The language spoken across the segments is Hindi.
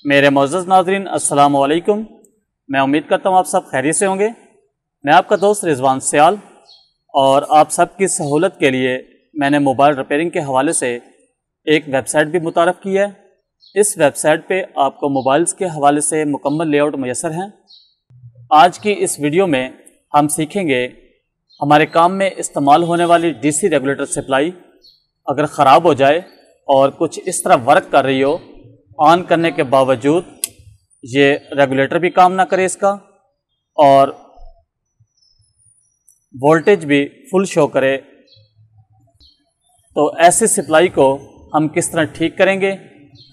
मेरे मोअज़्ज़ज़ नाज़रीन अस्सलामु अलैकुम। मैं उम्मीद करता हूँ आप सब खैरियत से होंगे। मैं आपका दोस्त रिजवान सियाल और आप सब की सहूलत के लिए मैंने मोबाइल रिपेयरिंग के हवाले से एक वेबसाइट भी मुतारफ़ की है। इस वेबसाइट पे आपको मोबाइल्स के हवाले से मुकम्मल लेआउट मुयस्सर हैं। आज की इस वीडियो में हम सीखेंगे हमारे काम में इस्तेमाल होने वाली डीसी रेगुलेटर सप्लाई अगर ख़राब हो जाए और कुछ इस तरह वर्क कर रही हो, ऑन करने के बावजूद ये रेगुलेटर भी काम ना करे इसका और वोल्टेज भी फुल शो करे, तो ऐसी सप्लाई को हम किस तरह ठीक करेंगे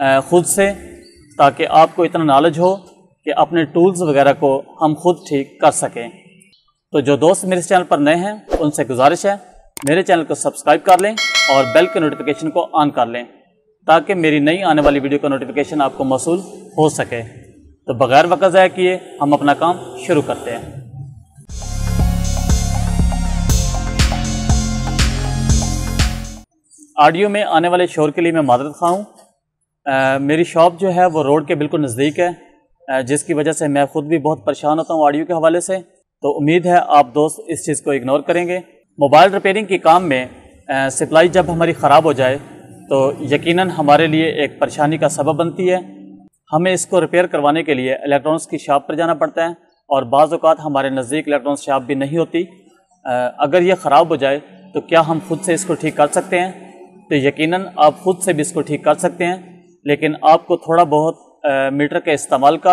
ख़ुद से, ताकि आपको इतना नॉलेज हो कि अपने टूल्स वगैरह को हम खुद ठीक कर सकें। तो जो दोस्त मेरे चैनल पर नए हैं उनसे गुजारिश है मेरे चैनल को सब्सक्राइब कर लें और बेल के नोटिफिकेशन को ऑन कर लें, ताकि मेरी नई आने वाली वीडियो का नोटिफिकेशन आपको मौसूल हो सके। तो बगैर वक्त ज़ाया किए हम अपना काम शुरू करते हैं। ऑडियो में आने वाले शोर के लिए मैं मादरत खा हूँ। मेरी शॉप जो है वो रोड के बिल्कुल नज़दीक है, जिसकी वजह से मैं ख़ुद भी बहुत परेशान होता हूँ ऑडियो के हवाले से। तो उम्मीद है आप दोस्त इस चीज़ को इग्नोर करेंगे। मोबाइल रिपेयरिंग के काम में सप्लाई जब हमारी ख़राब हो जाए तो यकीनन हमारे लिए एक परेशानी का सबब बनती है। हमें इसको रिपेयर करवाने के लिए इलेक्ट्रॉनिक्स की शॉप पर जाना पड़ता है और बाज़ औक़ात हमारे नज़दीक इलेक्ट्रॉनिक्स शॉप भी नहीं होती। अगर ये ख़राब हो जाए तो क्या हम खुद से इसको ठीक कर सकते हैं? तो यकीनन आप खुद से भी इसको ठीक कर सकते हैं, लेकिन आपको थोड़ा बहुत मीटर के इस्तेमाल का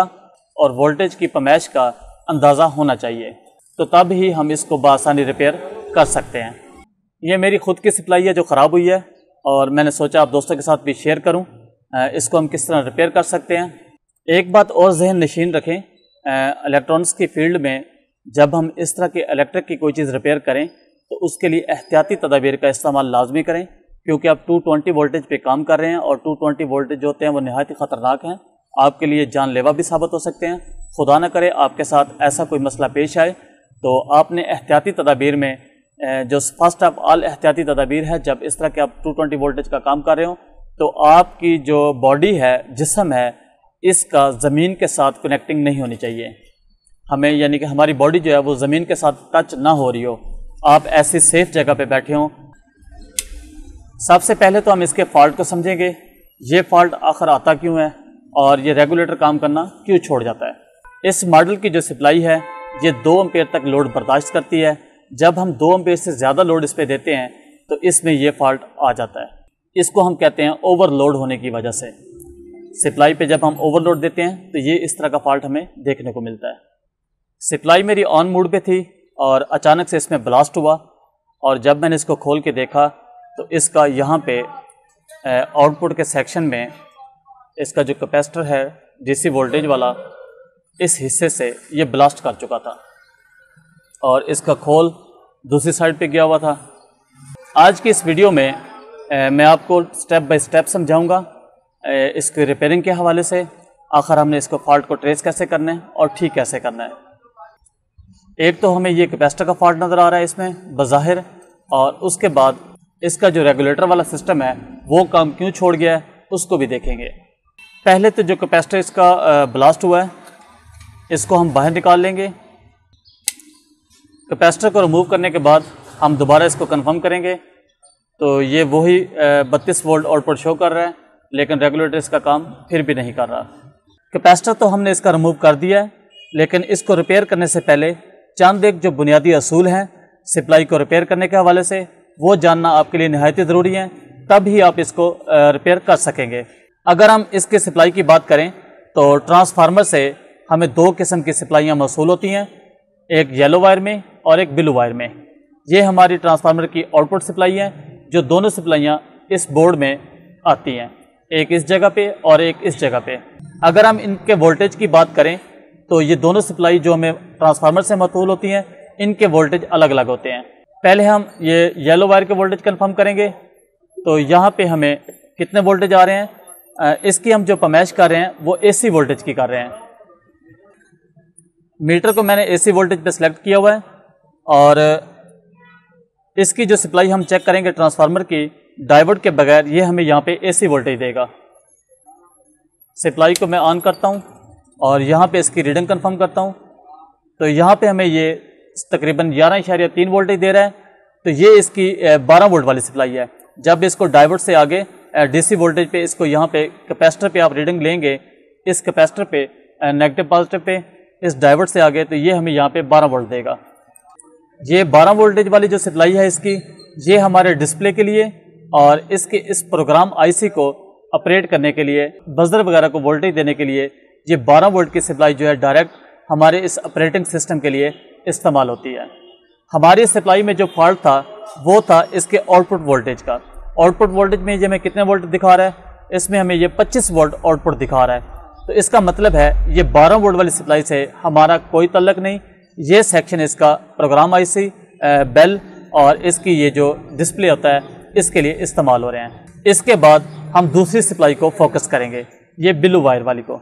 और वोल्टेज की पैमाइश का अंदाज़ा होना चाहिए, तो तब ही हम इसको बआसानी रिपेयर कर सकते हैं। ये मेरी ख़ुद की सप्लाई है जो ख़राब हुई है और मैंने सोचा आप दोस्तों के साथ भी शेयर करूं इसको हम किस तरह रिपेयर कर सकते हैं। एक बात और जहन नशीन रखें, इलेक्ट्रॉनिक्स की फील्ड में जब हम इस तरह के इलेक्ट्रिक की कोई चीज़ रिपेयर करें तो उसके लिए एहतियाती तदाबीर का इस्तेमाल लाजमी करें, क्योंकि आप 220 वोल्टेज पे काम कर रहे हैं और 220 वोल्टेज जो होते हैं वो नहायत ही ख़तरनाक हैं, आपके लिए जानलेवा भी साबित हो सकते हैं। खुदा न करे आपके साथ ऐसा कोई मसला पेश आए तो आपने एहतियाती तदाबीर में जो फर्स्ट ऑफ ऑल एहतियाती तदाबीर है, जब इस तरह के आप 220 वोल्टेज का काम कर रहे हो तो आपकी जो बॉडी है, जिस्म है, इसका ज़मीन के साथ कनेक्टिंग नहीं होनी चाहिए। हमें यानी कि हमारी बॉडी जो है वो ज़मीन के साथ टच ना हो रही हो, आप ऐसी सेफ जगह पे बैठे हों। सबसे पहले तो हम इसके फॉल्ट को समझेंगे, ये फॉल्ट आखिर आता क्यों है और ये रेगुलेटर काम करना क्यों छोड़ जाता है। इस मॉडल की जो सप्लाई है ये 2 एम्पेयर तक लोड बर्दाश्त करती है। जब हम 2 एम्पेयर से ज़्यादा लोड इस पर देते हैं तो इसमें यह फॉल्ट आ जाता है। इसको हम कहते हैं ओवरलोड होने की वजह से। सप्लाई पे जब हम ओवरलोड देते हैं तो ये इस तरह का फॉल्ट हमें देखने को मिलता है। सप्लाई मेरी ऑन मोड पे थी और अचानक से इसमें ब्लास्ट हुआ और जब मैंने इसको खोल के देखा तो इसका यहाँ पे आउटपुट के सेक्शन में इसका जो कैपेसिटर है डीसी वोल्टेज वाला, इस हिस्से से ये ब्लास्ट कर चुका था और इसका खोल दूसरी साइड पे गया हुआ था। आज की इस वीडियो में मैं आपको स्टेप बाय स्टेप समझाऊंगा इसके रिपेयरिंग के हवाले से, आखिर हमने इसको फॉल्ट को ट्रेस कैसे करना है और ठीक कैसे करना है। एक तो हमें ये कैपेसिटर का फॉल्ट नज़र आ रहा है इसमें बज़ाहिर, और उसके बाद इसका जो रेगुलेटर वाला सिस्टम है वो काम क्यों छोड़ गया है उसको भी देखेंगे। पहले तो जो कैपेसिटर इसका ब्लास्ट हुआ है इसको हम बाहर निकाल लेंगे। कैपेसिटर को रिमूव करने के बाद हम दोबारा इसको कंफर्म करेंगे तो ये वही 32 वोल्ट आउटपुट शो कर रहा है, लेकिन रेगुलेटर इसका काम फिर भी नहीं कर रहा। कैपेसिटर तो हमने इसका रिमूव कर दिया है, लेकिन इसको रिपेयर करने से पहले चंद एक जो बुनियादी असूल हैं सप्लाई को रिपेयर करने के हवाले से वो जानना आपके लिए निहायत ज़रूरी है, तब ही आप इसको रिपेयर कर सकेंगे। अगर हम इसके सप्लाई की बात करें तो ट्रांसफार्मर से हमें 2 किस्म की सप्लाइयाँ मौसूल होती हैं, एक येलो वायर में और एक ब्लू वायर में। ये हमारी ट्रांसफार्मर की आउटपुट सप्लाई है, जो दोनों सप्लाइयाँ इस बोर्ड में आती हैं, एक इस जगह पे और एक इस जगह पे। अगर हम इनके वोल्टेज की बात करें तो ये दोनों सप्लाई जो हमें ट्रांसफार्मर से मौसूल होती हैं इनके वोल्टेज अलग अलग होते हैं। पहले हम ये येलो वायर के वोल्टेज कंफर्म करेंगे तो यहाँ पे हमें कितने वोल्टेज आ रहे हैं। इसकी हम जो पैमाइश कर रहे हैं वो AC वोल्टेज की कर रहे हैं। मीटर को मैंने AC वोल्टेज पे सिलेक्ट किया हुआ है और इसकी जो सप्लाई हम चेक करेंगे ट्रांसफार्मर की, डायोड के बगैर ये हमें यहाँ पे AC वोल्टेज देगा। सप्लाई को मैं ऑन करता हूँ और यहाँ पे इसकी रीडिंग कंफर्म करता हूँ। तो यहाँ पे हमें ये तकरीबन 11.3 वोल्टेज दे रहा है। तो ये इसकी 12 वोल्ट वाली सप्लाई है। जब इसको डायोड से आगे डीसी वोल्टेज पे इसको यहाँ पे कैपेसिटर पे आप रीडिंग लेंगे, इस कैपेसिटर पे नेगेटिव पॉजिटिव पे इस डायोड से आगे, तो ये हमें यहाँ पे 12 वोल्ट देगा। ये 12 वोल्टेज वाली जो सप्लाई है इसकी, ये हमारे डिस्प्ले के लिए और इसके इस प्रोग्राम आईसी को ऑपरेट करने के लिए, बजर वगैरह को वोल्टेज देने के लिए ये 12 वोल्ट की सप्लाई जो है डायरेक्ट हमारे इस ऑपरेटिंग सिस्टम के लिए इस्तेमाल होती है। हमारी सप्लाई में जो फॉल्ट था वो था इसके आउटपुट वोल्टेज का। आउटपुट वोल्टेज में ये हमें कितने वोल्ट दिखा रहा है, इसमें हमें ये 25 वोल्ट आउटपुट दिखा रहा है। तो इसका मतलब है ये 12 वोल्ट वाली सप्लाई से हमारा कोई तल्लक नहीं। ये सेक्शन इसका प्रोग्राम आईसी, बेल और इसकी ये जो डिस्प्ले होता है इसके लिए इस्तेमाल हो रहे हैं। इसके बाद हम दूसरी सप्लाई को फोकस करेंगे, ये ब्लू वायर वाली को।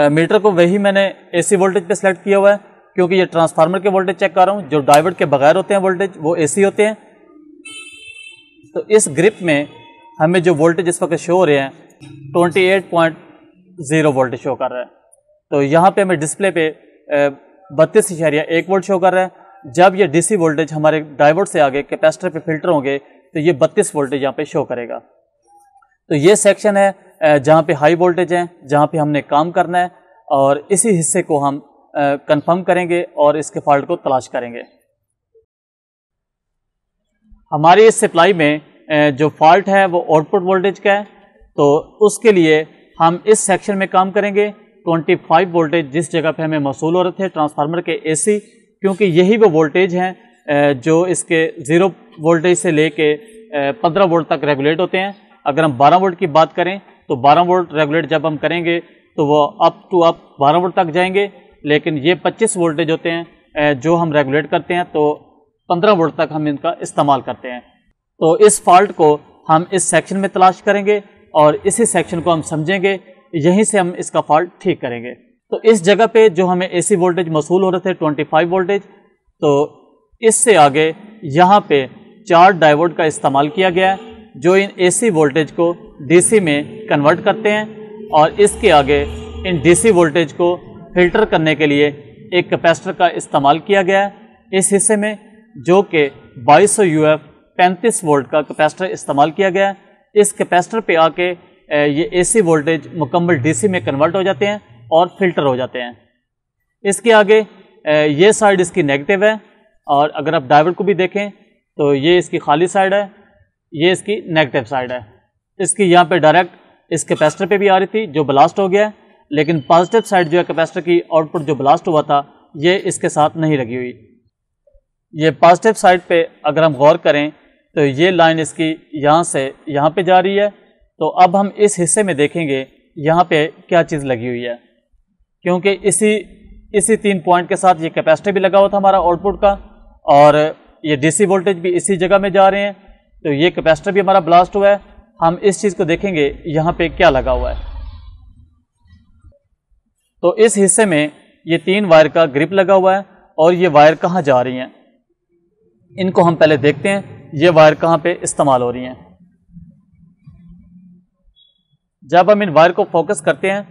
मीटर को वही मैंने एसी वोल्टेज पे सिलेक्ट किया हुआ है क्योंकि ये ट्रांसफार्मर के वोल्टेज चेक कर रहा हूँ। जो डायोड के बगैर होते हैं वोल्टेज वो एसी होते हैं। तो इस ग्रिप में हमें जो वोल्टेज इस वक्त शो हो रहे हैं 28.0 वोल्टेज शो कर रहा है। तो यहाँ पे हमें डिस्प्ले पे 32.1 वोल्ट शो कर रहा है। जब ये डीसी वोल्टेज हमारे डायोड से आगे कैपेसिटर पे फिल्टर होंगे तो ये 32 वोल्टेज यहाँ पे शो करेगा। तो ये सेक्शन है जहाँ पे हाई वोल्टेज है, जहाँ पे हमने काम करना है और इसी हिस्से को हम कंफर्म करेंगे और इसके फॉल्ट को तलाश करेंगे। हमारी इस सप्लाई में जो फॉल्ट है वो आउटपुट वोल्टेज का है। तो उसके लिए हम इस सेक्शन में काम करेंगे। 25 वोल्टेज जिस जगह पे हमें मौसूल हो रहे थे ट्रांसफार्मर के एसी, क्योंकि यही वो वोल्टेज हैं जो इसके 0 वोल्टेज से लेके 15 वोल्ट तक रेगुलेट होते हैं। अगर हम 12 वोल्ट की बात करें तो 12 वोल्ट रेगुलेट जब हम करेंगे तो वो अप 12 वोल्ट तक जाएंगे, लेकिन ये 25 वोल्टेज होते हैं जो हम रेगुलेट करते हैं, तो 15 वोल्ट तक हम इनका इस्तेमाल करते हैं। तो इस फॉल्ट को हम इस सेक्शन में तलाश करेंगे और इसी सेक्शन को हम समझेंगे, यहीं से हम इसका फॉल्ट ठीक करेंगे। तो इस जगह पे जो हमें एसी वोल्टेज मौसूल हो रहे थे 25 वोल्टेज, तो इससे आगे यहाँ पे 4 डायोड का इस्तेमाल किया गया है जो इन एसी वोल्टेज को डीसी में कन्वर्ट करते हैं और इसके आगे इन डीसी वोल्टेज को फिल्टर करने के लिए एक कैपेसिटर का इस्तेमाल किया गया है इस हिस्से में, जो कि 2200 यूएफ 35 वोल्ट का कैपेसिटर इस्तेमाल किया गया है। इस कैपेसिटर पे आके ये एसी वोल्टेज मुकम्मल डीसी में कन्वर्ट हो जाते हैं और फिल्टर हो जाते हैं। इसके आगे ये साइड इसकी नेगेटिव है और अगर आप डायोड को भी देखें तो ये इसकी खाली साइड है, ये इसकी नेगेटिव साइड है। इसकी यहाँ पे डायरेक्ट इस कैपेसिटर पे भी आ रही थी जो ब्लास्ट हो गया है, लेकिन पॉजिटिव साइड जो है कैपेसिटर की आउटपुट जो ब्लास्ट हुआ था ये इसके साथ नहीं लगी हुई। ये पॉजिटिव साइड पे अगर हम गौर करें तो ये लाइन इसकी यहाँ से यहाँ पे जा रही है। तो अब हम इस हिस्से में देखेंगे यहाँ पे क्या चीज़ लगी हुई है, क्योंकि इसी 3 पॉइंट के साथ ये कैपेसिटर भी लगा हुआ था हमारा आउटपुट का और ये डीसी वोल्टेज भी इसी जगह में जा रहे हैं। तो ये कैपेसिटर भी हमारा ब्लास्ट हुआ है। हम इस चीज़ को देखेंगे यहाँ पे क्या लगा हुआ है। तो इस हिस्से में ये 3 वायर का ग्रिप लगा हुआ है और ये वायर कहाँ जा रही हैं, इनको हम पहले देखते हैं ये वायर कहाँ पे इस्तेमाल हो रही हैं। जब हम इन वायर को फोकस करते हैं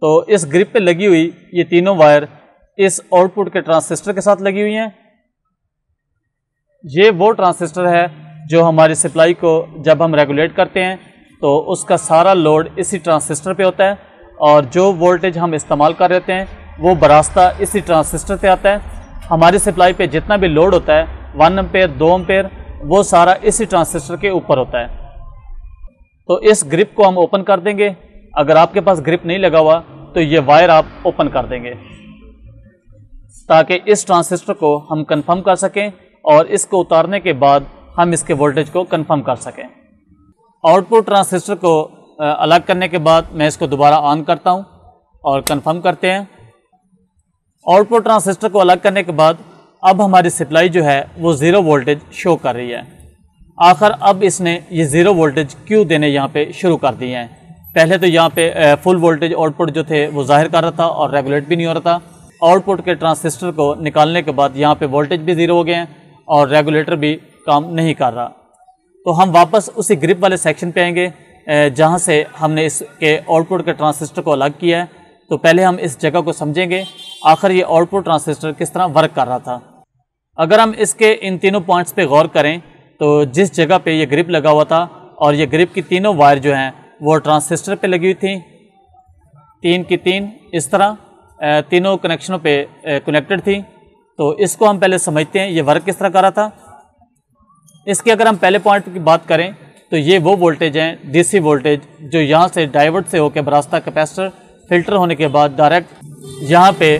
तो इस ग्रिप पे लगी हुई ये तीनों वायर इस आउटपुट के ट्रांजिस्टर के साथ लगी हुई हैं। ये वो ट्रांजिस्टर है जो हमारी सप्लाई को जब हम रेगुलेट करते हैं तो उसका सारा लोड इसी ट्रांजिस्टर पे होता है और जो वोल्टेज हम इस्तेमाल कर रहे हैं वो बरास्ता इसी ट्रांजिस्टर से आता है। हमारी सप्लाई पे जितना भी लोड होता है 1 एम्पेयर 2 एम्पेयर वो सारा इसी ट्रांजिस्टर के ऊपर होता है। तो इस ग्रिप को हम ओपन कर देंगे। अगर आपके पास ग्रिप नहीं लगा हुआ तो ये वायर आप ओपन कर देंगे ताकि इस ट्रांजिस्टर को हम कंफर्म कर सकें और इसको उतारने के बाद हम इसके वोल्टेज को कंफर्म कर सकें। आउटपुट ट्रांजिस्टर को अलग करने के बाद मैं इसको दोबारा ऑन करता हूं और कंफर्म करते हैं। आउटपुट ट्रांजिस्टर को अलग करने के बाद अब हमारी सप्लाई जो है वो 0 वोल्टेज शो कर रही है। आखिर अब इसने ये 0 वोल्टेज क्यों देने यहाँ पे शुरू कर दिए हैं। पहले तो यहाँ पे फुल वोल्टेज आउटपुट जो थे वो जाहिर कर रहा था और रेगुलेट भी नहीं हो रहा था। आउटपुट के ट्रांजिस्टर को निकालने के बाद यहाँ पे वोल्टेज भी 0 हो गए हैं और रेगुलेटर भी काम नहीं कर रहा। तो हम वापस उसी ग्रिप वाले सेक्शन पे आएंगे जहाँ से हमने इसके आउटपुट के ट्रांजिस्टर को अलग किया है। तो पहले हम इस जगह को समझेंगे, आखिर ये आउटपुट ट्रांजिस्टर किस तरह वर्क कर रहा था। अगर हम इसके इन तीनों पॉइंट्स पे गौर करें तो जिस जगह पे ये ग्रिप लगा हुआ था और ये ग्रिप की तीनों वायर जो हैं वो ट्रांजिस्टर पे लगी हुई थी, 3 की 3 इस तरह तीनों कनेक्शनों पे कनेक्टेड थी। तो इसको हम पहले समझते हैं ये वर्क किस तरह कर रहा था। इसके अगर हम पहले पॉइंट की बात करें तो ये वो वोल्टेज हैं, डीसी वोल्टेज, जो यहाँ से डाइवर्ट से होकर बरास्ता कैपेसिटर फिल्टर होने के बाद डायरेक्ट यहाँ पे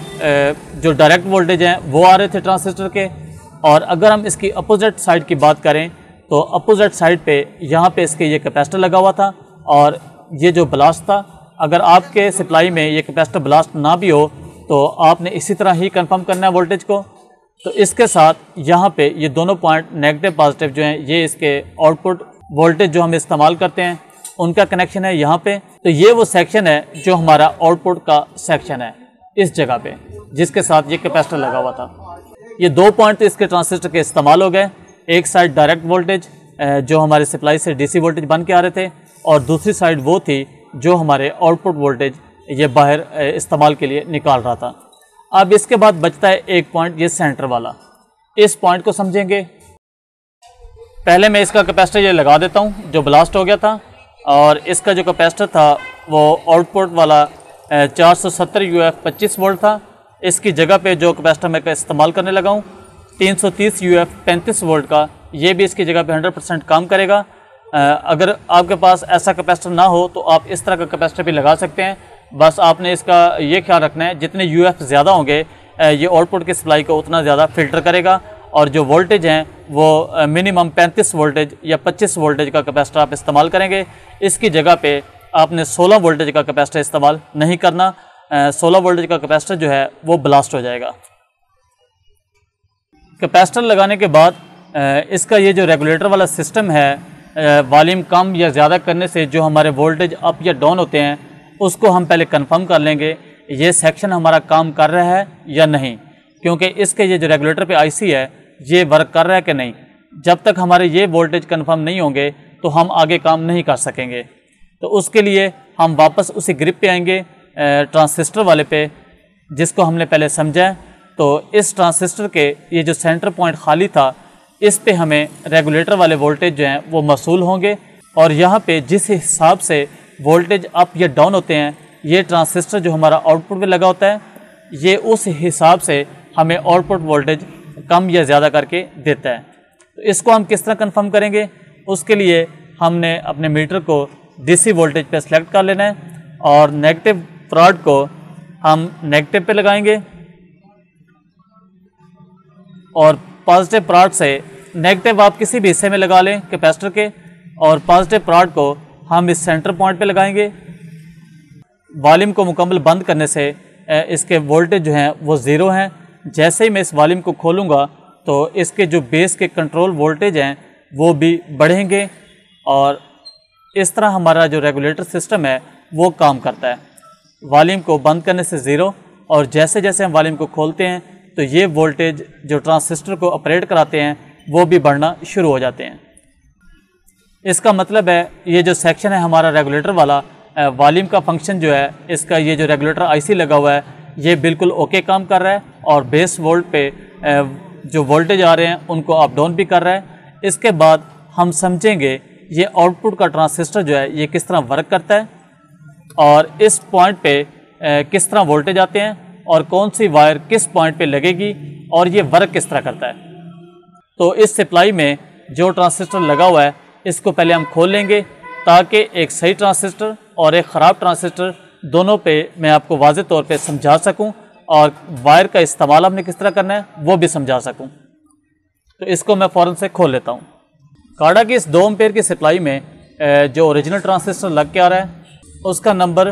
जो डायरेक्ट वोल्टेज हैं वो आ रहे थे ट्रांजिस्टर के। और अगर हम इसकी अपोजिट साइड की बात करें तो अपोजिट साइड पे यहाँ पे इसके ये कैपेसिटर लगा हुआ था और ये जो ब्लास्ट था, अगर आपके सप्लाई में ये कैपेसिटर ब्लास्ट ना भी हो तो आपने इसी तरह ही कंफर्म करना है वोल्टेज को। तो इसके साथ यहाँ पे ये दोनों पॉइंट नेगेटिव पॉजिटिव जो हैं ये इसके आउटपुट वोल्टेज जो हम इस्तेमाल करते हैं उनका कनेक्शन है यहाँ पे। तो ये वो सेक्शन है जो हमारा आउटपुट का सेक्शन है इस जगह पे, जिसके साथ ये कैपेसिटर लगा हुआ था। ये 2 पॉइंट तो इसके ट्रांजिस्टर के इस्तेमाल हो गए। एक साइड डायरेक्ट वोल्टेज जो हमारे सप्लाई से डीसी वोल्टेज बन के आ रहे थे और दूसरी साइड वो थी जो हमारे आउटपुट वोल्टेज ये बाहर इस्तेमाल के लिए निकाल रहा था। अब इसके बाद बचता है एक पॉइंट, ये सेंटर वाला। इस पॉइंट को समझेंगे। पहले मैं इसका कैपेसिटर ये लगा देता हूँ जो ब्लास्ट हो गया था, और इसका जो कैपेसिटर था वो आउटपुट वाला 470 UF 25 वोल्ट था। इसकी जगह पे जो कैपेसिटर मैं इस्तेमाल करने लगा हूँ 330 UF 35 वोल्ट का, ये भी इसकी जगह पे 100% काम करेगा। अगर आपके पास ऐसा कैपेसिटर ना हो तो आप इस तरह का कैपेसिटर भी लगा सकते हैं। बस आपने इसका ये ख्याल रखना है जितने UF ज़्यादा होंगे ये आउटपुट की सप्लाई को उतना ज़्यादा फिल्टर करेगा, और जो वोल्टेज हैं वो मिनिमम 35 वोल्टेज या 25 वोल्टेज का कैपेसिटर आप इस्तेमाल करेंगे। इसकी जगह पे आपने 16 वोल्टेज का कैपेसिटर इस्तेमाल नहीं करना। 16 वोल्टेज का कैपेसिटर जो है वो ब्लास्ट हो जाएगा। कैपेसिटर लगाने के बाद इसका ये जो रेगुलेटर वाला सिस्टम है, वॉल्यूम कम या ज़्यादा करने से जो हमारे वोल्टेज अप या डाउन होते हैं उसको हम पहले कंफर्म कर लेंगे ये सेक्शन हमारा काम कर रहा है या नहीं, क्योंकि इसके ये जो रेगुलेटर पे आईसी है ये वर्क कर रहा है कि नहीं। जब तक हमारे ये वोल्टेज कंफर्म नहीं होंगे तो हम आगे काम नहीं कर सकेंगे। तो उसके लिए हम वापस उसी ग्रिप पे आएंगे, ट्रांजिस्टर वाले पे, जिसको हमने पहले समझा है। तो इस ट्रांजिस्टर के ये जो सेंटर पॉइंट खाली था इस पे हमें रेगुलेटर वाले वोल्टेज जो हैं वो मसूल होंगे, और यहाँ पे जिस हिसाब से वोल्टेज अप या डाउन होते हैं ये ट्रांजिस्टर जो हमारा आउटपुट में लगा होता है ये उस हिसाब से हमें आउटपुट वोल्टेज कम या ज़्यादा करके देता है। तो इसको हम किस तरह कंफर्म करेंगे, उसके लिए हमने अपने मीटर को डीसी वोल्टेज पे सिलेक्ट कर लेना है, और नेगेटिव प्रोड को हम नेगेटिव पे लगाएंगे, और पॉजिटिव प्रोड से नेगेटिव आप किसी भी हिस्से में लगा लें कैपेसिटर के, और पॉजिटिव प्रोड को हम इस सेंटर पॉइंट पे लगाएंगे। वॉल्यूम को मुकम्मल बंद करने से इसके वोल्टेज जो हैं वो ज़ीरो हैं। जैसे ही मैं इस वॉल्यूम को खोलूँगा तो इसके जो बेस के कंट्रोल वोल्टेज हैं वो भी बढ़ेंगे, और इस तरह हमारा जो रेगुलेटर सिस्टम है वो काम करता है। वॉल्यूम को बंद करने से ज़ीरो, और जैसे जैसे हम वॉल्यूम को खोलते हैं तो ये वोल्टेज जो ट्रांजिस्टर को ऑपरेट कराते हैं वो भी बढ़ना शुरू हो जाते हैं। इसका मतलब है ये जो सेक्शन है हमारा रेगुलेटर वाला, वॉल्यूम का फंक्शन जो है इसका, ये जो रेगुलेटर आईसी लगा हुआ है ये बिल्कुल ओके काम कर रहा है, और बेस वोल्ट पे जो वोल्टेज आ रहे हैं उनको अप डाउन भी कर रहा है। इसके बाद हम समझेंगे ये आउटपुट का ट्रांजिस्टर जो है ये किस तरह वर्क करता है, और इस पॉइंट पे किस तरह वोल्टेज आते हैं, और कौन सी वायर किस पॉइंट पे लगेगी, और ये वर्क किस तरह करता है। तो इस सप्लाई में जो ट्रांजिस्टर लगा हुआ है इसको पहले हम खोल लेंगे, ताकि एक सही ट्रांजिस्टर और एक ख़राब ट्रांजिस्टर दोनों पे मैं आपको वाज़ेह तौर पे समझा सकूं, और वायर का इस्तेमाल हमने किस तरह करना है वो भी समझा सकूं। तो इसको मैं फ़ौरन से खोल लेता हूं। काडा की इस 2 एम्पेयर की सप्लाई में जो ओरिजिनल ट्रांजिस्टर लग के आ रहा है उसका नंबर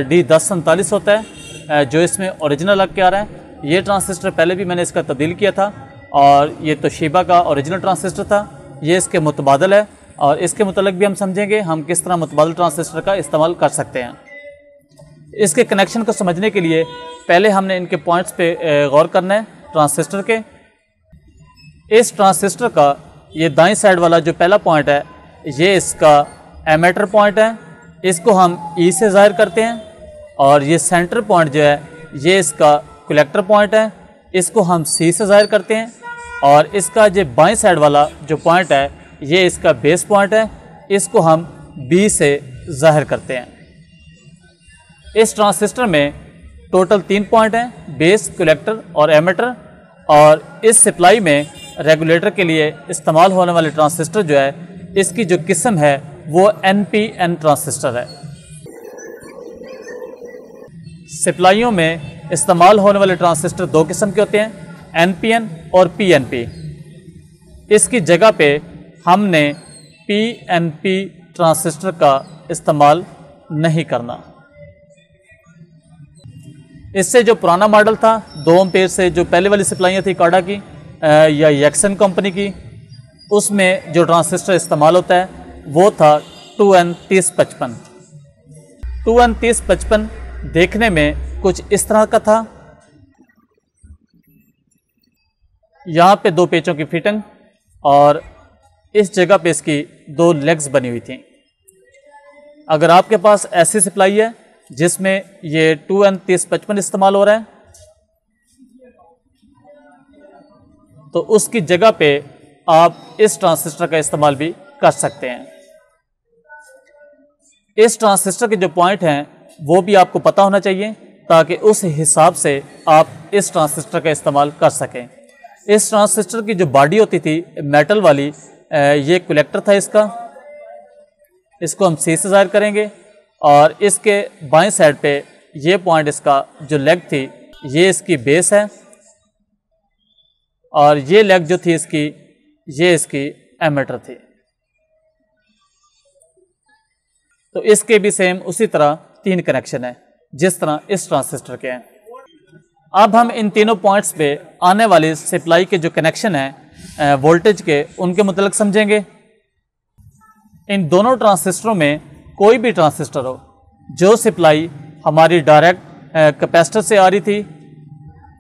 D1047 होता है, जो इसमें ओरिजिनल लग के आ रहा है। ये ट्रांजिस्टर पहले भी मैंने इसका तब्दील किया था, और ये तोशिबा का ओरिजिनल ट्रांजिस्टर था, ये इसके मुतबादल है, और इसके मुतल्लिक़ भी हम समझेंगे हम किस तरह मुतबादल ट्रांजिस्टर का इस्तेमाल कर सकते हैं। इसके कनेक्शन को समझने के लिए पहले हमने इनके पॉइंट्स पे गौर करना है ट्रांजिस्टर के। इस ट्रांजिस्टर का ये दाईं साइड वाला जो पहला पॉइंट है ये इसका एमीटर पॉइंट है, इसको हम ई से ज़ाहिर करते हैं, और ये सेंटर पॉइंट जो है ये इसका कलेक्टर पॉइंट है, इसको हम सी से ज़ाहिर करते हैं, और इसका जो बाएं साइड वाला जो पॉइंट है ये इसका बेस पॉइंट है, इसको हम बी से ज़ाहिर करते हैं। इस ट्रांजिस्टर में टोटल 3 पॉइंट हैं, बेस, कलेक्टर और एमीटर, और इस सप्लाई में रेगुलेटर के लिए इस्तेमाल होने वाले ट्रांजिस्टर जो है इसकी जो किस्म है वो NPN ट्रांजिस्टर है। सप्लाइयों में इस्तेमाल होने वाले ट्रांजिस्टर 2 किस्म के होते हैं, NPN और PNP। इसकी जगह पे हमने PNP ट्रांजिस्टर का इस्तेमाल नहीं करना। इससे जो पुराना मॉडल था 2 एम्पेयर से जो पहले वाली सप्लाइयाँ थी काडा की या यक्सन कंपनी की, उसमें जो ट्रांजिस्टर इस्तेमाल होता है वो था 2N3055। 2N3055 देखने में कुछ इस तरह का था। यहाँ पे 2 पेचों की फिटिंग और इस जगह पे इसकी 2 लेग्स बनी हुई थी। अगर आपके पास ऐसी सप्लाई है जिसमें ये 2N3055 इस्तेमाल हो रहा है तो उसकी जगह पे आप इस ट्रांजिस्टर का इस्तेमाल भी कर सकते हैं। इस ट्रांजिस्टर के जो पॉइंट हैं वो भी आपको पता होना चाहिए ताकि उस हिसाब से आप इस ट्रांजिस्टर का इस्तेमाल कर सकें। इस ट्रांजिस्टर की जो बॉडी होती थी मेटल वाली, ये कलेक्टर था इसका, इसको हम सी से ज़ाहिर करेंगे, और इसके बाएं साइड पे ये पॉइंट इसका जो लेग थी ये इसकी बेस है, और ये लेग जो थी इसकी ये इसकी एमीटर थी। तो इसके भी सेम उसी तरह 3 कनेक्शन है जिस तरह इस ट्रांजिस्टर के हैं। अब हम इन तीनों पॉइंट्स पे आने वाली सप्लाई के जो कनेक्शन हैं वोल्टेज के, उनके मुतल्लिक समझेंगे। इन दोनों ट्रांजिस्टरों में कोई भी ट्रांजिस्टर हो, जो सप्लाई हमारी डायरेक्ट कैपेसिटर से आ रही थी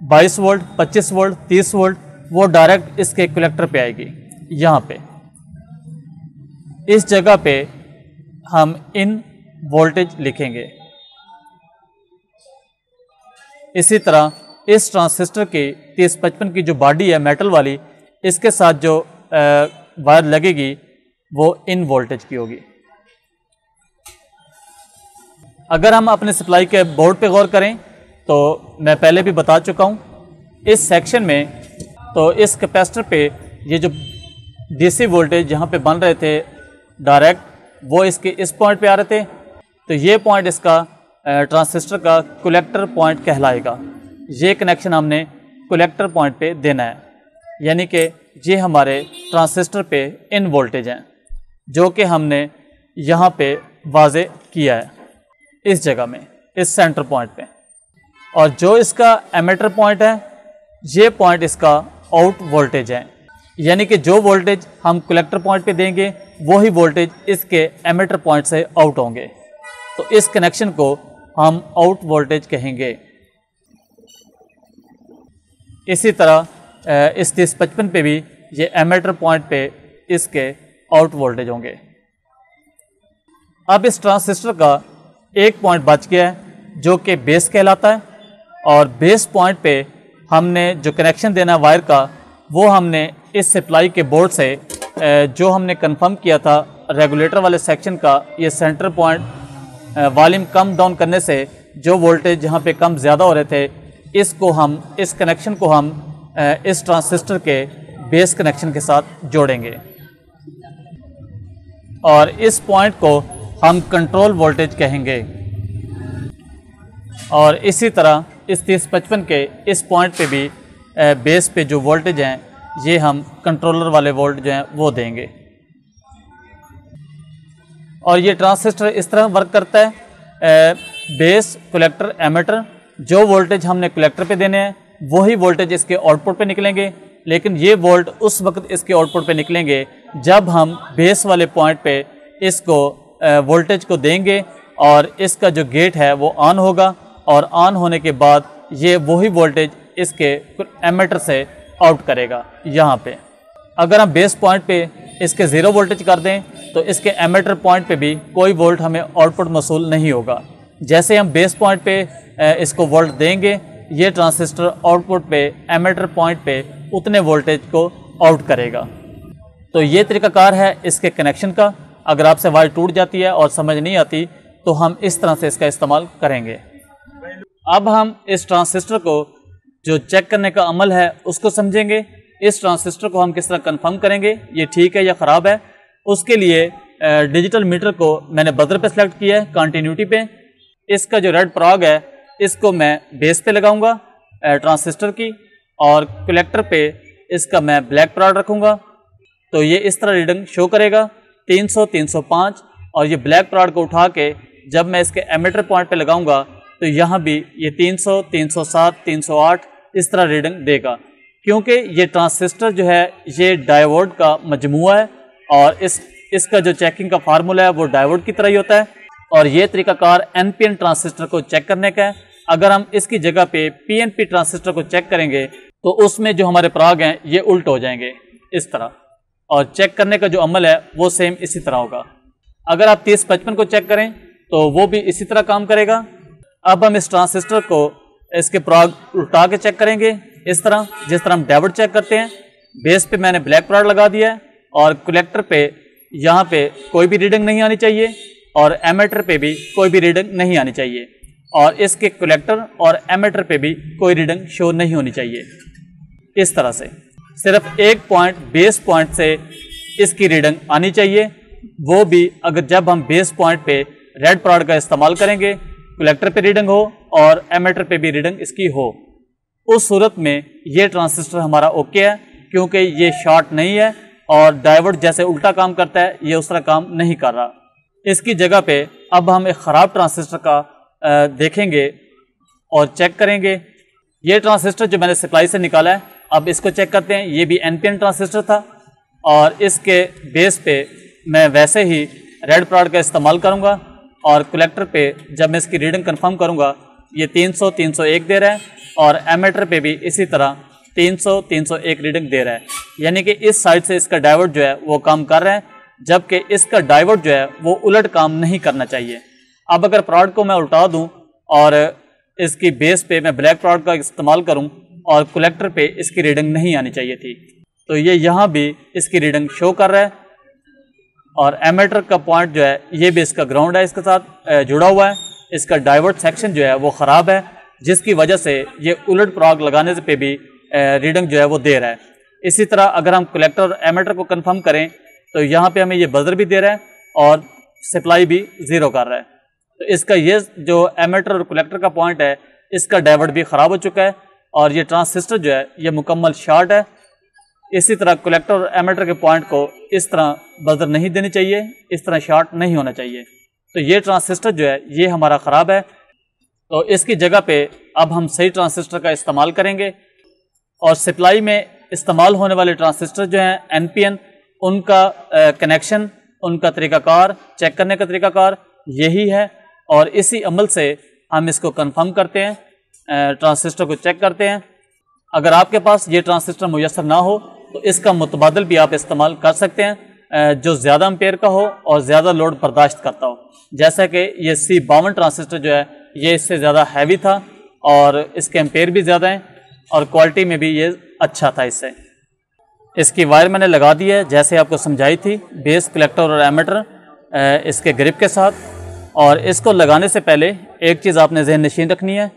22 वोल्ट, 25 वोल्ट, 30 वोल्ट, वो डायरेक्ट इसके कलेक्टर पे आएगी। यहाँ पे इस जगह पे हम इन वोल्टेज लिखेंगे। इसी तरह इस ट्रांजिस्टर की 3055 की जो बॉडी है मेटल वाली, इसके साथ जो वायर लगेगी वो इन वोल्टेज की होगी। अगर हम अपने सप्लाई के बोर्ड पे गौर करें तो मैं पहले भी बता चुका हूँ इस सेक्शन में, तो इस कैपेसिटर पे ये जो डीसी वोल्टेज यहाँ पे बन रहे थे डायरेक्ट, वो इसके इस पॉइंट पे आ रहे थे। तो ये पॉइंट इसका ट्रांजिस्टर का कलेक्टर पॉइंट कहलाएगा। ये कनेक्शन हमने कलेक्टर पॉइंट पे देना है, यानी कि ये हमारे ट्रांजिस्टर पे इन वोल्टेज हैं जो कि हमने यहाँ पे वाज़े किया है इस जगह में, इस सेंटर पॉइंट पे। और जो इसका एमीटर पॉइंट है ये पॉइंट इसका आउट वोल्टेज है, यानी कि जो वोल्टेज हम कलेक्टर पॉइंट पे देंगे वही वोल्टेज इसके एमीटर पॉइंट से आउट होंगे। तो इस कनेक्शन को हम आउट वोल्टेज कहेंगे। इसी तरह इस 3055 पे भी ये एमीटर पॉइंट पे इसके आउट वोल्टेज होंगे। अब इस ट्रांजिस्टर का एक पॉइंट बच गया है जो कि बेस कहलाता है, और बेस पॉइंट पे हमने जो कनेक्शन देना वायर का वो हमने इस सप्लाई के बोर्ड से जो हमने कंफर्म किया था रेगुलेटर वाले सेक्शन का, ये centre point volume come down करने से जो वोल्टेज जहाँ पे कम ज़्यादा हो रहे थे, इसको हम इस कनेक्शन को हम इस ट्रांजिस्टर के बेस कनेक्शन के साथ जोड़ेंगे, और इस पॉइंट को हम कंट्रोल वोल्टेज कहेंगे। और इसी तरह इस 3055 के इस पॉइंट पे भी बेस पे जो वोल्टेज हैं ये हम कंट्रोलर वाले वोल्ट जो हैं वो देंगे। और ये ट्रांजिस्टर इस तरह वर्क करता है, बेस, कलेक्टर, एमीटर, जो वोल्टेज हमने कलेक्टर पे देने हैं वही वोल्टेज इसके आउटपुट पे निकलेंगे, लेकिन ये वोल्ट उस वक्त इसके आउटपुट पे निकलेंगे जब हम बेस वाले पॉइंट पे इसको वोल्टेज को देंगे और इसका जो गेट है वो ऑन होगा, और ऑन होने के बाद ये वही वोल्टेज इसके एमीटर से आउट करेगा। यहाँ पे अगर हम बेस पॉइंट पे इसके 0 वोल्टेज कर दें तो इसके एमीटर पॉइंट पे भी कोई वोल्ट हमें आउटपुट मौसूल नहीं होगा। जैसे हम बेस पॉइंट पे इसको वोल्ट देंगे, ये ट्रांजिस्टर आउटपुट पे एमीटर पॉइंट पे उतने वोल्टेज को आउट करेगा। तो ये तरीकाकार है इसके कनेक्शन का। अगर आपसे वायर टूट जाती है और समझ नहीं आती तो हम इस तरह से इसका इस्तेमाल करेंगे। अब हम इस ट्रांजिस्टर को जो चेक करने का अमल है उसको समझेंगे। इस ट्रांजिस्टर को हम किस तरह कंफर्म करेंगे ये ठीक है या ख़राब है। उसके लिए डिजिटल मीटर को मैंने बजर पे सेलेक्ट किया है, कंटिन्यूटी पे। इसका जो रेड प्राग है इसको मैं बेस पे लगाऊंगा ट्रांजिस्टर की, और कलेक्टर पे इसका मैं ब्लैक प्राग रखूँगा। तो ये इस तरह रीडिंग शो करेगा 300, 305, और ये ब्लैक प्राग को उठा के जब मैं इसके एमीटर पॉइंट पे लगाऊंगा तो यहाँ भी ये 300, 307, 308 इस तरह रीडिंग देगा, क्योंकि ये ट्रांजिस्टर जो है ये डायोड का मजमूआ है और इसका जो चेकिंग का फार्मूला है वो डायोड की तरह ही होता है। और ये तरीकाकार एनपीएन ट्रांजिस्टर को चेक करने का है। अगर हम इसकी जगह पे पीएनपी ट्रांजिस्टर को चेक करेंगे तो उसमें जो हमारे प्राग हैं ये उल्ट हो जाएंगे इस तरह, और चेक करने का जो अमल है वो सेम इसी तरह होगा। अगर आप 3055 को चेक करें तो वो भी इसी तरह काम करेगा। अब हम इस ट्रांजिस्टर को इसके प्राग उल्टा के चेक करेंगे इस तरह, जिस तरह हम डायोड चेक करते हैं। बेस पे मैंने ब्लैक प्राग लगा दिया है और कलेक्टर पे यहाँ पे कोई भी रीडिंग नहीं आनी चाहिए और एमीटर पे भी कोई भी रीडिंग नहीं आनी चाहिए, और इसके कलेक्टर और एमीटर पे भी कोई रीडिंग शो नहीं होनी चाहिए। इस तरह से सिर्फ एक पॉइंट बेस पॉइंट से इसकी रीडिंग आनी चाहिए, वो भी अगर जब हम बेस पॉइंट पे रेड प्राग का इस्तेमाल करेंगे, कलेक्टर पे रीडिंग हो और एमीटर पे भी रीडिंग इसकी हो। उस सूरत में ये ट्रांजिस्टर हमारा ओके है, क्योंकि ये शॉर्ट नहीं है और डायोड जैसे उल्टा काम करता है ये उस तरह काम नहीं कर रहा। इसकी जगह पे अब हम एक ख़राब ट्रांजिस्टर का देखेंगे और चेक करेंगे। ये ट्रांजिस्टर जो मैंने सप्लाई से निकाला है, अब इसको चेक करते हैं। ये भी एनपीएन ट्रांजिस्टर था और इसके बेस पे मैं वैसे ही रेड प्राग का इस्तेमाल करूँगा, और कलेक्टर पे जब मैं इसकी रीडिंग कंफर्म करूँगा ये 300, 301 दे रहा है, और एमीटर पे भी इसी तरह 300, 301 रीडिंग दे रहा है। यानी कि इस साइड से इसका डायोड जो है वो काम कर रहा है, जबकि इसका डायोड जो है वो उलट काम नहीं करना चाहिए। अब अगर प्राग को मैं उल्टा दूं और इसकी बेस पे मैं ब्लैक प्राग का इस्तेमाल करूं और कलेक्टर पे इसकी रीडिंग नहीं आनी चाहिए थी, तो ये यहाँ भी इसकी रीडिंग शो कर रहा है। और एमीटर का पॉइंट जो है ये भी इसका ग्राउंड है, इसके साथ जुड़ा हुआ है। इसका डायोड सेक्शन जो है वो ख़राब है, जिसकी वजह से ये उलट प्राग लगाने पे भी रीडिंग जो है वो दे रहा है। इसी तरह अगर हम कलेक्टर और एमीटर को कंफर्म करें तो यहाँ पे हमें ये बजर भी दे रहा है और सप्लाई भी ज़ीरो कर रहा है। तो इसका ये जो एमीटर और कलेक्टर का पॉइंट है इसका डायोड भी ख़राब हो चुका है और ये ट्रांजिस्टर जो है ये मुकम्मल शॉर्ट है। इसी तरह कलेक्टर और एमीटर के पॉइंट को इस तरह बजर नहीं देनी चाहिए, इस तरह शॉर्ट नहीं होना चाहिए। तो ये ट्रांजिस्टर जो है ये हमारा ख़राब है। तो इसकी जगह पे अब हम सही ट्रांजिस्टर का इस्तेमाल करेंगे, और सप्लाई में इस्तेमाल होने वाले ट्रांजिस्टर जो हैं एनपीएन, उनका कनेक्शन, उनका तरीक़ाकार, चेक करने का तरीक़ाकार यही है। और इसी अमल से हम इसको कंफर्म करते हैं, ट्रांजिस्टर को चेक करते हैं। अगर आपके पास ये ट्रांजिस्टर मुयस्सर ना हो तो इसका मुतबादिल भी आप इस्तेमाल कर सकते हैं, जो ज़्यादा एम्पेयर का हो और ज़्यादा लोड बर्दाश्त करता हो। जैसा कि ये C52 ट्रांजिस्टर जो है ये इससे ज़्यादा हैवी था और इसके एम्पेयर भी ज़्यादा हैं और क्वालिटी में भी ये अच्छा था। इससे इसकी वायर मैंने लगा दी है जैसे आपको समझाई थी, बेस, कलेक्टर और एमीटर इसके ग्रिप के साथ। और इसको लगाने से पहले एक चीज़ आपने जहन नशीन रखनी है,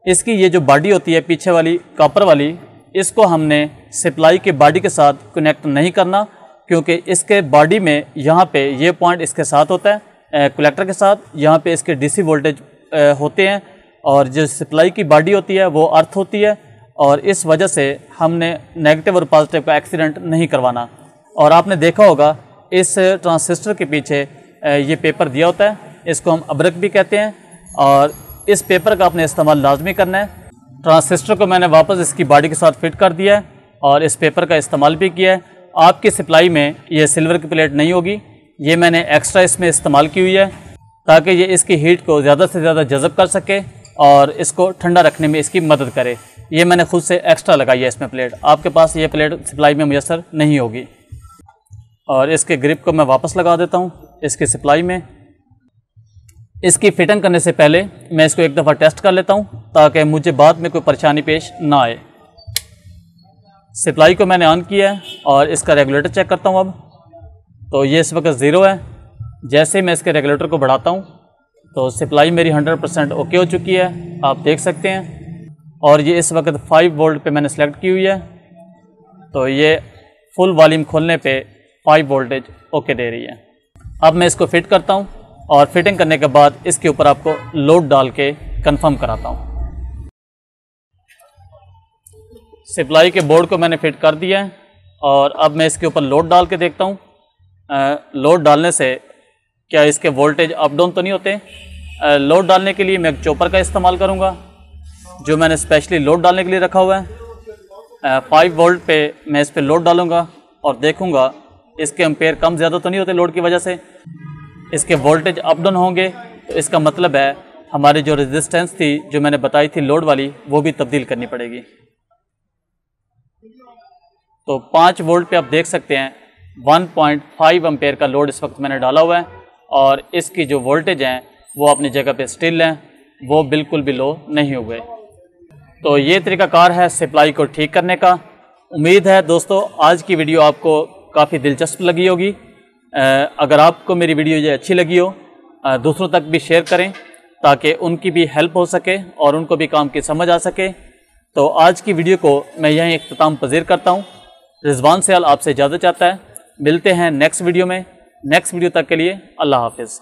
इसकी ये जो बॉडी होती है पीछे वाली कॉपर वाली, इसको हमने सप्लाई के बॉडी के साथ कनेक्ट नहीं करना, क्योंकि इसके बॉडी में यहाँ पे ये पॉइंट इसके साथ होता है कलेक्टर के साथ, यहाँ पे इसके डीसी वोल्टेज होते हैं और जो सप्लाई की बॉडी होती है वो अर्थ होती है, और इस वजह से हमने नेगेटिव और पॉजिटिव का एक्सीडेंट नहीं करवाना। और आपने देखा होगा इस ट्रांजिस्टर के पीछे ये पेपर दिया होता है, इसको हम अब्रक भी कहते हैं, और इस पेपर का आपने इस्तेमाल लाजमी करना है। ट्रांजिस्टर को मैंने वापस इसकी बॉडी के साथ फिट कर दिया है और इस पेपर का इस्तेमाल भी किया है। आपकी सप्लाई में ये सिल्वर की प्लेट नहीं होगी, ये मैंने एक्स्ट्रा इसमें इस्तेमाल की हुई है ताकि ये इसकी हीट को ज़्यादा से ज़्यादा जज़ब कर सके और इसको ठंडा रखने में इसकी मदद करे। ये मैंने खुद से एक्स्ट्रा लगाई है इसमें प्लेट, आपके पास ये प्लेट सप्लाई में मुयस्सर नहीं होगी। और इसके ग्रिप को मैं वापस लगा देता हूँ इसकी सप्लाई में। इसकी फिटिंग करने से पहले मैं इसको एक दफ़ा टेस्ट कर लेता हूँ ताकि मुझे बाद में कोई परेशानी पेश ना आए। सप्लाई को मैंने ऑन किया है और इसका रेगुलेटर चेक करता हूँ अब। तो ये इस वक्त 0 है। जैसे मैं इसके रेगुलेटर को बढ़ाता हूँ तो सप्लाई मेरी 100% ओके हो चुकी है, आप देख सकते हैं। और ये इस वक्त 5 वोल्ट पे मैंने सेलेक्ट की हुई है, तो ये फुल वॉल्यूम खोलने पे 5 वोल्टेज ओके दे रही है। अब मैं इसको फिट करता हूँ और फिटिंग करने के बाद इसके ऊपर आपको लोड डाल के कंफर्म कराता हूँ। सप्लाई के बोर्ड को मैंने फिट कर दिया है और अब मैं इसके ऊपर लोड डाल के देखता हूँ। लोड डालने से क्या इसके वोल्टेज अप डाउन तो नहीं होते। लोड डालने के लिए मैं एक चॉपर का इस्तेमाल करूँगा जो मैंने स्पेशली लोड डालने के लिए रखा हुआ है। 5 वोल्ट पे मैं इस पर लोड डालूँगा और देखूँगा इसके एम्पेयर कम ज़्यादा तो नहीं होते लोड की वजह से। इसके वोल्टेज अप डाउन होंगे तो इसका मतलब है हमारी जो रेजिस्टेंस थी जो मैंने बताई थी लोड वाली, वो भी तब्दील करनी पड़ेगी। तो 5 वोल्ट पे आप देख सकते हैं 1.5 एम्पेयर का लोड इस वक्त मैंने डाला हुआ है और इसकी जो वोल्टेज हैं वो अपनी जगह पे स्टिल हैं, वो बिल्कुल भी लो नहीं हुए। तो ये तरीकाकार है सप्लाई को ठीक करने का। उम्मीद है दोस्तों आज की वीडियो आपको काफ़ी दिलचस्प लगी होगी। अगर आपको मेरी वीडियो ये अच्छी लगी हो दूसरों तक भी शेयर करें ताकि उनकी भी हेल्प हो सके और उनको भी काम की समझ आ सके। तो आज की वीडियो को मैं यहीं इख्तिताम पज़ीर करता हूँ। रिजवान सयाल आपसे इजाज़त चाहता है। मिलते हैं नेक्स्ट वीडियो में। नेक्स्ट वीडियो तक के लिए अल्लाह हाफिज़।